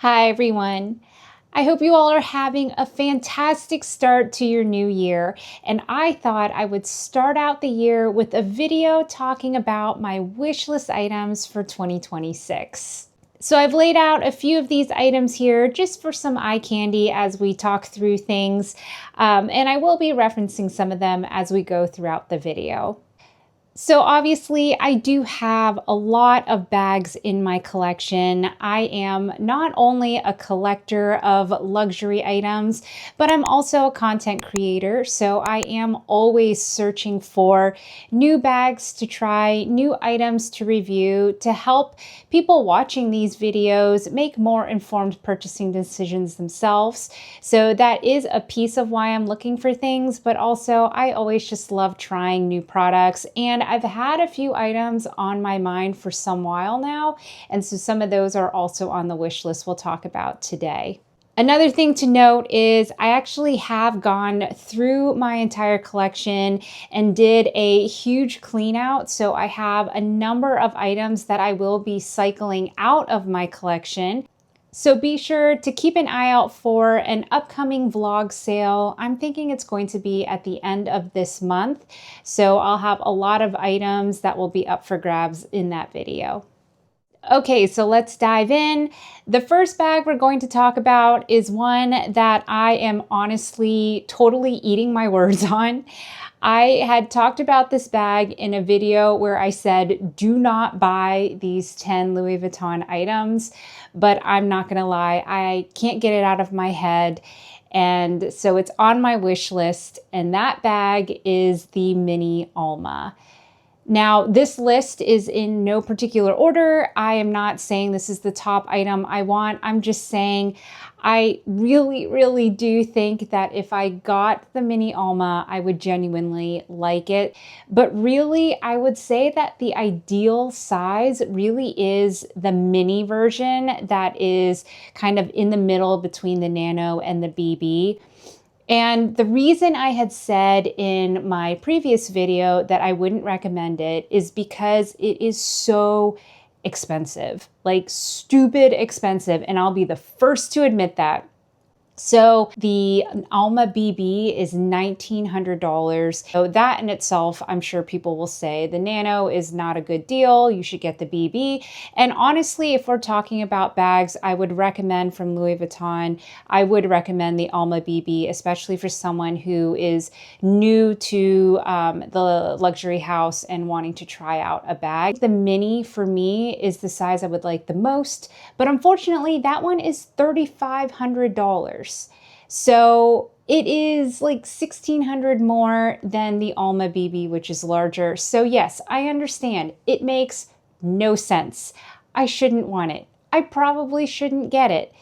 Hi, everyone. I hope you all are having a fantastic start to your new year. And I thought I would start out the year with a video talking about my wish list items for 2026. So I've laid out a few of these items here just for some eye candy as we talk through things. And I will be referencing some of them as we go throughout the video. So obviously I do have a lot of bags in my collection. I am not only a collector of luxury items, but I'm also a content creator. So I am always searching for new bags to try, new items to review to help people watching these videos make more informed purchasing decisions themselves. So that is a piece of why I'm looking for things, but also I always just love trying new products, and I've had a few items on my mind for some while now, and so some of those are also on the wish list we'll talk about today. Another thing to note is I actually have gone through my entire collection and did a huge clean out. So I have a number of items that I will be cycling out of my collection. So be sure to keep an eye out for an upcoming vlog sale. I'm thinking it's going to be at the end of this month. So I'll have a lot of items that will be up for grabs in that video. Okay, so let's dive in. The first bag we're going to talk about is one that I am honestly totally eating my words on. I had talked about this bag in a video where I said, do not buy these 10 Louis Vuitton items, but I'm not gonna lie, I can't get it out of my head. And so it's on my wish list, and that bag is the Mini Alma. Now, this list is in no particular order. I am not saying this is the top item I want. I'm just saying I really do think that if I got the Mini Alma, I would genuinely like it. But really, I would say that the ideal size really is the mini version that is kind of in the middle between the Nano and the BB. And the reason I had said in my previous video that I wouldn't recommend it is because it is so expensive, like stupid expensive. And I'll be the first to admit that. So the Alma BB is $1,900. So that in itself, I'm sure people will say the Nano is not a good deal. You should get the BB. And honestly, if we're talking about bags, I would recommend from Louis Vuitton, I would recommend the Alma BB, especially for someone who is new to the luxury house and wanting to try out a bag. The Mini for me is the size I would like the most, but unfortunately that one is $3,500. So it is like $1,600 more than the Alma BB, which is larger. So yes, I understand. It makes no sense. I shouldn't want it. I probably shouldn't get it.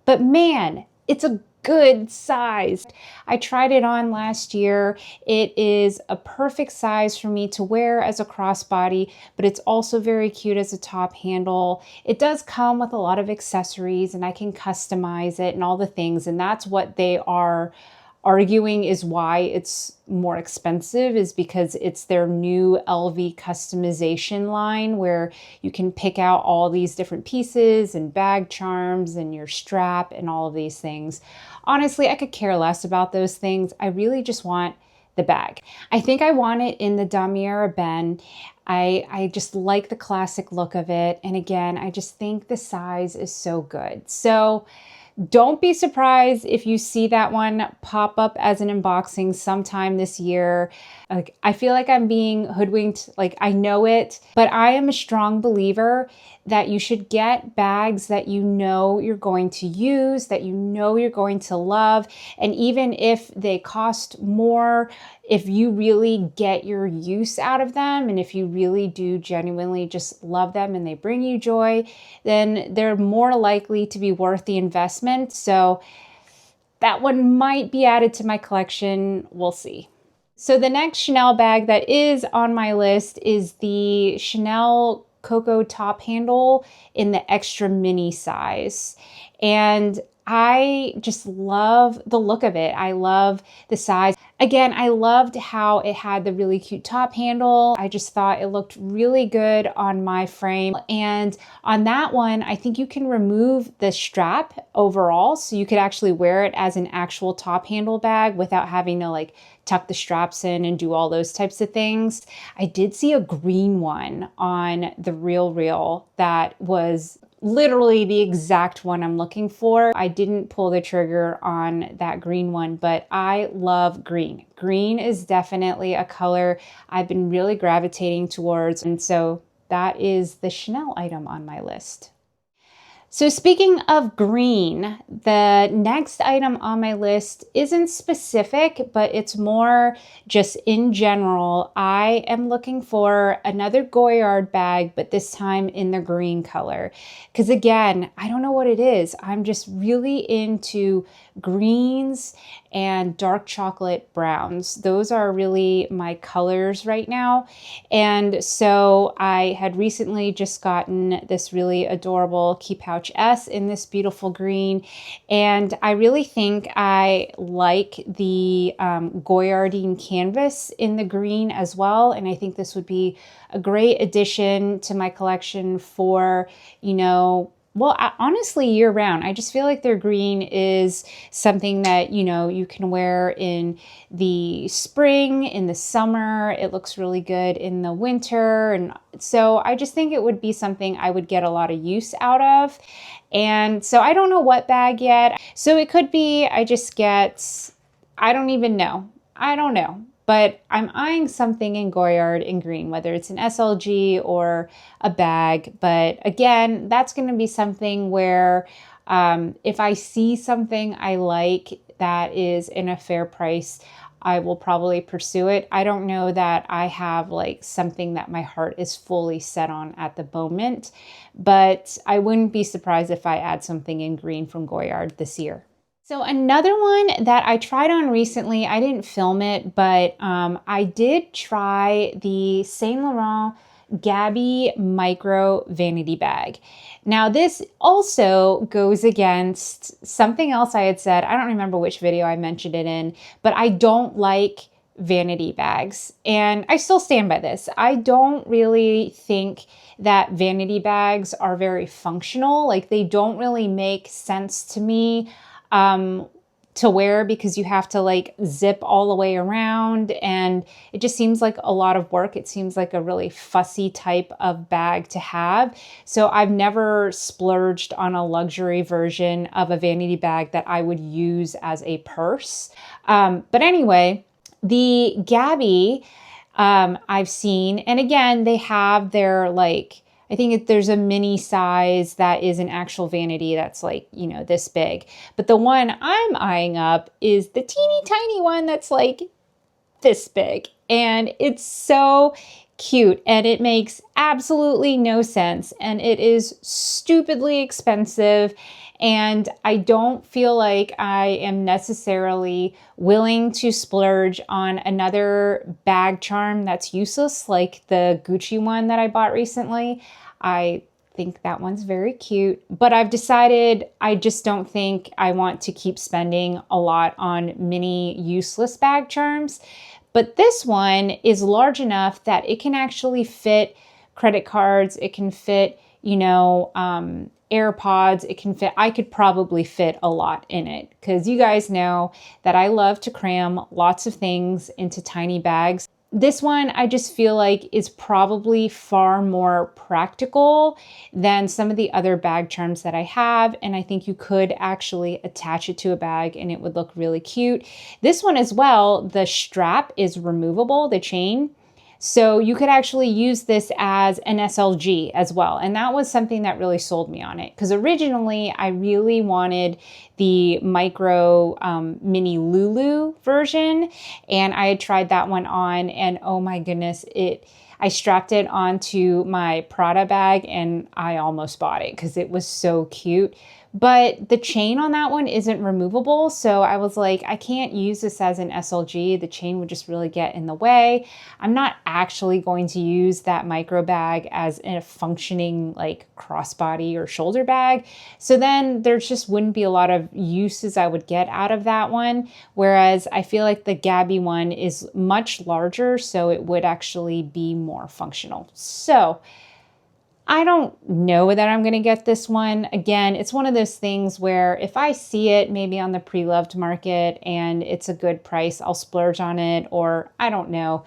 But man, it's a good size. I tried it on last year. It is a perfect size for me to wear as a crossbody, but it's also very cute as a top handle. It does come with a lot of accessories and I can customize it and all the things. And that's what they are arguing is why it's more expensive, is because it's their new LV customization line where you can pick out all these different pieces and bag charms and your strap and all of these things. Honestly, I could care less about those things. I really just want the bag. I think I want it in the Damier Ebene. I just like the classic look of it. And again, I just think the size is so good. So don't be surprised if you see that one pop up as an unboxing sometime this year. Like, I feel like I'm being hoodwinked, like I know it, but I am a strong believer that you should get bags that you know you're going to use, that you know you're going to love. And even if they cost more, if you really get your use out of them, and if you really do genuinely just love them and they bring you joy, then they're more likely to be worth the investment. So that one might be added to my collection. We'll see. So the next Chanel bag that is on my list is the Chanel Coco top handle in the extra mini size. And I just love the look of it. I love the size. Again, I loved how it had the really cute top handle. I just thought it looked really good on my frame. And on that one, I think you can remove the strap overall. So you could actually wear it as an actual top handle bag without having to like tuck the straps in and do all those types of things. I did see a green one on the Real that was literally the exact one I'm looking for. I didn't pull the trigger on that green one, but I love green. Green is definitely a color I've been really gravitating towards. And so that is the Chanel item on my list. So speaking of green, the next item on my list isn't specific, but it's more just in general. I am looking for another Goyard bag, but this time in the green color. Because again, I don't know what it is. I'm just really into greens and dark chocolate browns. Those are really my colors right now. And so I had recently just gotten this really adorable Key Pouch S in this beautiful green. And I really think I like the Goyardine canvas in the green as well. And I think this would be a great addition to my collection for, well, honestly, year round. I just feel like their green is something that, you can wear in the spring, in the summer. It looks really good in the winter. And so I just think it would be something I would get a lot of use out of. And so I don't know what bag yet. So it could be I just get, I don't even know. I don't know. But I'm eyeing something in Goyard in green, whether it's an SLG or a bag. But again, that's going to be something where if I see something I like that is in a fair price, I will probably pursue it. I don't know that I have like something that my heart is fully set on at the moment, but I wouldn't be surprised if I add something in green from Goyard this year. So another one that I tried on recently, I didn't film it, but I did try the Saint Laurent Gabby Micro Vanity Bag. Now this also goes against something else I had said. I don't remember which video I mentioned it in, but I don't like vanity bags. And I still stand by this. I don't really think that vanity bags are very functional. Like they don't really make sense to me to wear because you have to like zip all the way around and it just seems like a lot of work. It seems like a really fussy type of bag to have. So I've never splurged on a luxury version of a vanity bag that I would use as a purse. But anyway, the Gabby I've seen, and again, they have their like, I think there's a mini size that is an actual vanity that's like, this big. But the one I'm eyeing up is the teeny tiny one that's like this big. And it's so cute and it makes absolutely no sense. And it is stupidly expensive. And I don't feel like I am necessarily willing to splurge on another bag charm that's useless, like the Gucci one that I bought recently. I think that one's very cute, but I've decided I just don't think I want to keep spending a lot on mini useless bag charms. But this one is large enough that it can actually fit credit cards. It can fit, AirPods. It can fit, I could probably fit a lot in it because you guys know that I love to cram lots of things into tiny bags. This one, I just feel like is probably far more practical than some of the other bag charms that I have. And I think you could actually attach it to a bag and it would look really cute. This one as well, the strap is removable, the chain. So you could actually use this as an SLG as well. And that was something that really sold me on it. Because originally I really wanted the micro mini Lulu version. And I had tried that one on and oh my goodness, I strapped it onto my Prada bag and I almost bought it because it was so cute. but the chain on that one isn't removable. So I was like, I can't use this as an SLG. The chain would just really get in the way. I'm not actually going to use that micro bag as a functioning like crossbody or shoulder bag. So then there just wouldn't be a lot of uses I would get out of that one. Whereas I feel like the Gabby one is much larger, so it would actually be more functional. So I don't know that I'm going to get this one. Again, it's one of those things where if I see it maybe on the pre-loved market and it's a good price, I'll splurge on it, or I don't know.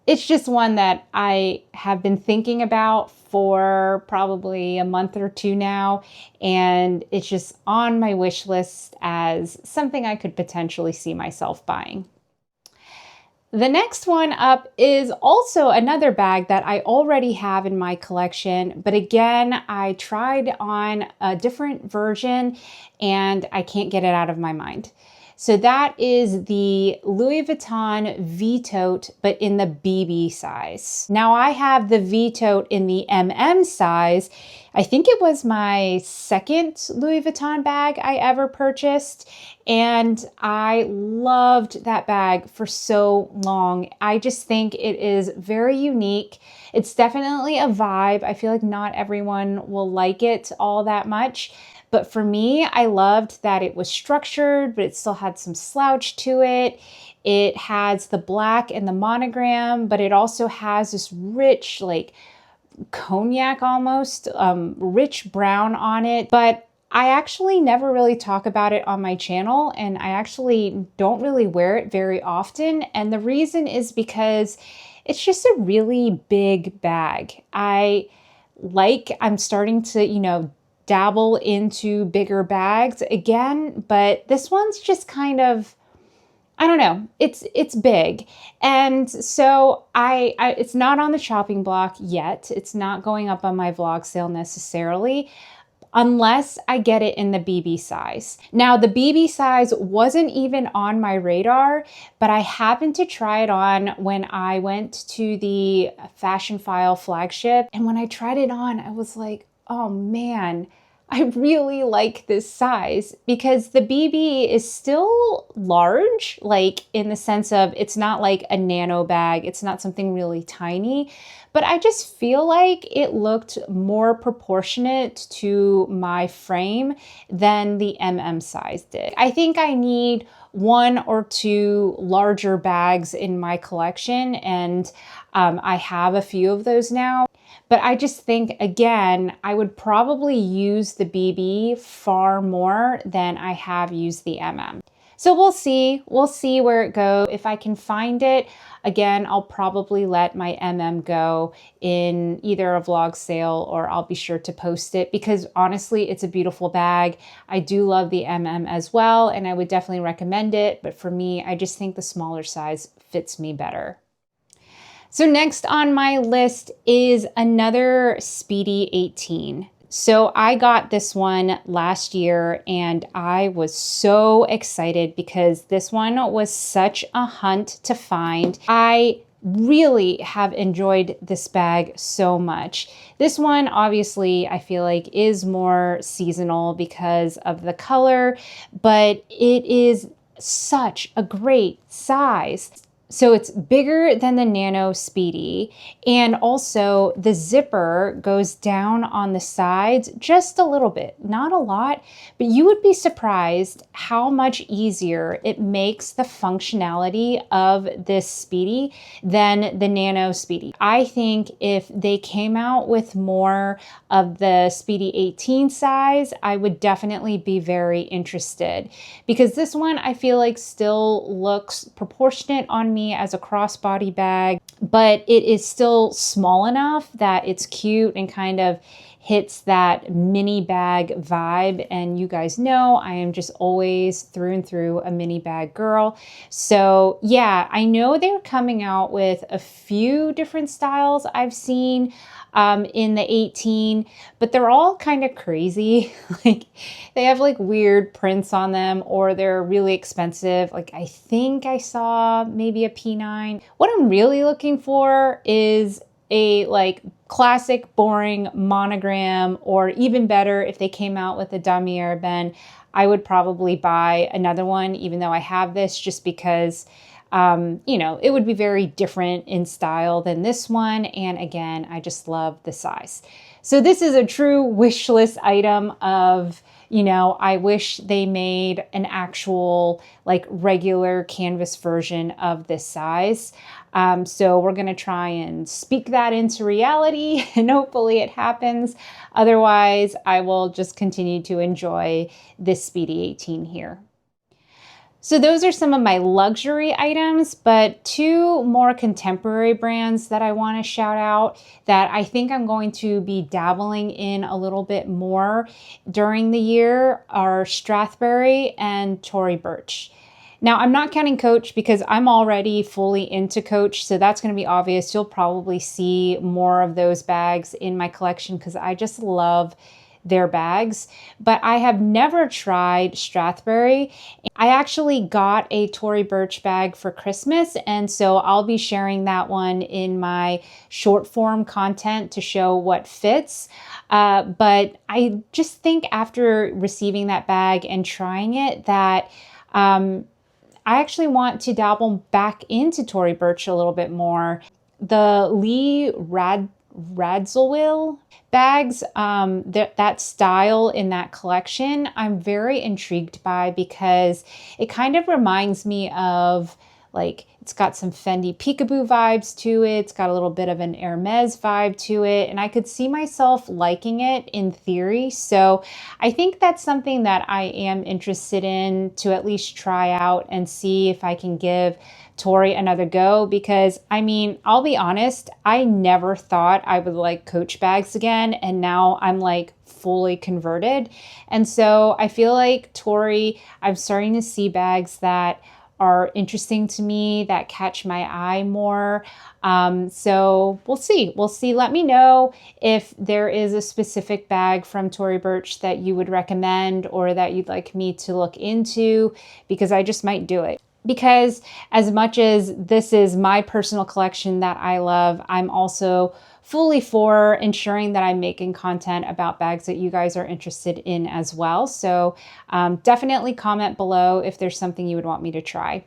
It's just one that I have been thinking about for probably a month or two now, and it's just on my wish list as something I could potentially see myself buying. The next one up is also another bag that I already have in my collection, but again, I tried on a different version and I can't get it out of my mind. So that is the Louis Vuitton V-Tote, but in the BB size. Now I have the V-Tote in the MM size. I think it was my second Louis Vuitton bag I ever purchased, and I loved that bag for so long. I just think it is very unique. It's definitely a vibe. I feel like not everyone will like it all that much. But for me, I loved that it was structured, but it still had some slouch to it. It has the black and the monogram, but it also has this rich, like cognac almost, rich brown on it. But I actually never really talk about it on my channel, and I actually don't really wear it very often. And the reason is because it's just a really big bag. I'm starting to, dabble into bigger bags again, but this one's just kind of, I don't know, it's big. And so it's not on the chopping block yet. It's not going up on my vlog sale necessarily, unless I get it in the BB size. Now, the BB size wasn't even on my radar, but I happened to try it on when I went to the Fashion File flagship. And when I tried it on, I was like, oh man, I really like this size, because the BB is still large, like in the sense of it's not like a nano bag. It's not something really tiny, but I just feel like it looked more proportionate to my frame than the MM size did. I think I need one or two larger bags in my collection, and I have a few of those now. But I just think, again, I would probably use the BB far more than I have used the MM. So we'll see. We'll see where it goes. If I can find it, again, I'll probably let my MM go in either a vlog sale, or I'll be sure to post it, because honestly, it's a beautiful bag. I do love the MM as well, and I would definitely recommend it. But for me, I just think the smaller size fits me better. So next on my list is another Speedy 18. So I got this one last year and I was so excited because this one was such a hunt to find. I really have enjoyed this bag so much. This one, obviously, I feel like is more seasonal because of the color, but it is such a great size. So it's bigger than the Nano Speedy, and also the zipper goes down on the sides just a little bit, not a lot, but you would be surprised how much easier it makes the functionality of this Speedy than the Nano Speedy. I think if they came out with more of the Speedy 18 size, I would definitely be very interested, because this one I feel like still looks proportionate on me as a crossbody bag, but it is still small enough that it's cute and kind of hits that mini bag vibe. And you guys know I am just always through and through a mini bag girl. So yeah, I know they're coming out with a few different styles I've seen in the 18, but they're all kind of crazy. Like they have like weird prints on them, or they're really expensive. Like I think I saw maybe a P9. What I'm really looking for is a like classic boring monogram, or even better, if they came out with a damier Ben, I would probably buy another one, even though I have this, just because it would be very different in style than this one. And again, I just love the size. So this is a true wish list item of, I wish they made an actual like regular canvas version of this size. So we're going to try and speak that into reality, and hopefully it happens. Otherwise, I will just continue to enjoy this Speedy 18 here. So those are some of my luxury items, but two more contemporary brands that I want to shout out that I think I'm going to be dabbling in a little bit more during the year are Strathberry and Tory Burch. Now, I'm not counting Coach because I'm already fully into Coach, so that's going to be obvious. You'll probably see more of those bags in my collection because I just love their bags, but I have never tried Strathberry. I actually got a Tory Burch bag for Christmas, and so I'll be sharing that one in my short form content to show what fits. But I just think after receiving that bag and trying it that I actually want to dabble back into Tory Burch a little bit more. The Lee Radzilwill bags, that style in that collection, I'm very intrigued by because it kind of reminds me of like, it's got some Fendi Peekaboo vibes to it. It's got a little bit of an Hermes vibe to it. And I could see myself liking it in theory. So I think that's something that I am interested in to at least try out and see if I can give Tory another go, because I mean, I'll be honest, I never thought I would like Coach bags again. And now I'm like fully converted. And so I feel like Tory, I'm starting to see bags that are interesting to me, that catch my eye more. So we'll see. Let me know if there is a specific bag from Tory Burch that you would recommend or that you'd like me to look into, because I just might do it. Because as much as this is my personal collection that I love, I'm also fully for ensuring that I'm making content about bags that you guys are interested in as well. So definitely comment below if there's something you would want me to try.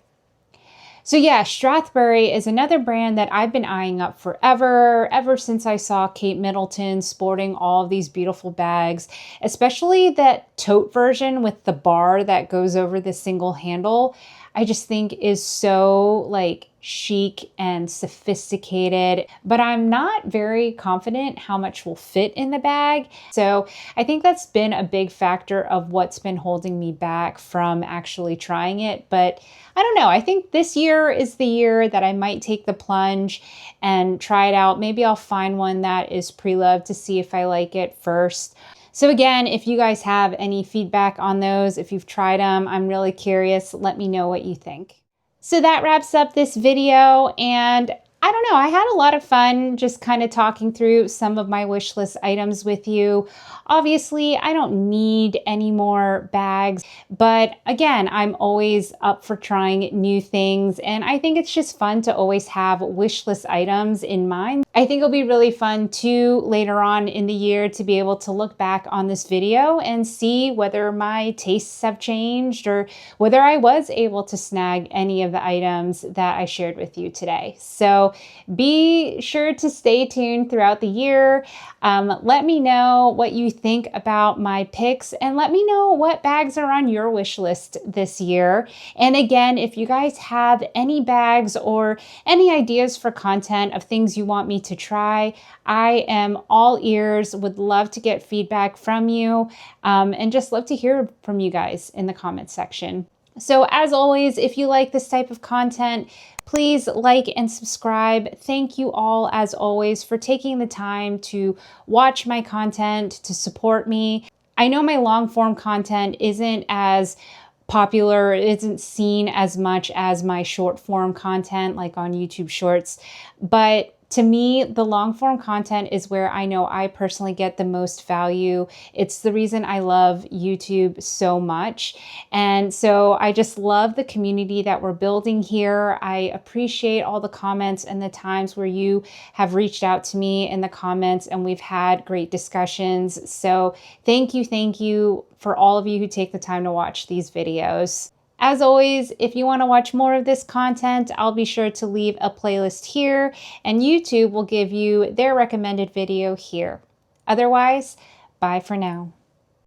So yeah, Strathberry is another brand that I've been eyeing up forever, ever since I saw Kate Middleton sporting all of these beautiful bags, especially that tote version with the bar that goes over the single handle. I just think is so like chic and sophisticated, but I'm not very confident how much will fit in the bag. So I think that's been a big factor of what's been holding me back from actually trying it. But I don't know. I think this year is the year that I might take the plunge and try it out. Maybe I'll find one that is pre-loved to see if I like it first. So again, if you guys have any feedback on those, if you've tried them, I'm really curious. Let me know what you think. So that wraps up this video, and I don't know, I had a lot of fun just kind of talking through some of my wish list items with you. Obviously, I don't need any more bags, but again, I'm always up for trying new things, and I think it's just fun to always have wish list items in mind. I think it'll be really fun too later on in the year to be able to look back on this video and see whether my tastes have changed or whether I was able to snag any of the items that I shared with you today. So be sure to stay tuned throughout the year. Let me know what you think about my picks, and let me know what bags are on your wish list this year. And again, if you guys have any bags or any ideas for content of things you want me to try, I am all ears, would love to get feedback from you, and just love to hear from you guys in the comments section. So as always, if you like this type of content, please like and subscribe. Thank you all, as always, for taking the time to watch my content, to support me. I know my long form content isn't as popular, it isn't seen as much as my short form content like on YouTube Shorts, but To me, the long form content is where I know I personally get the most value. It's the reason I love YouTube so much. And so I just love the community that we're building here. I appreciate all the comments and the times where you have reached out to me in the comments and we've had great discussions. So thank you for all of you who take the time to watch these videos. As always, if you want to watch more of this content, I'll be sure to leave a playlist here, and YouTube will give you their recommended video here. Otherwise, bye for now.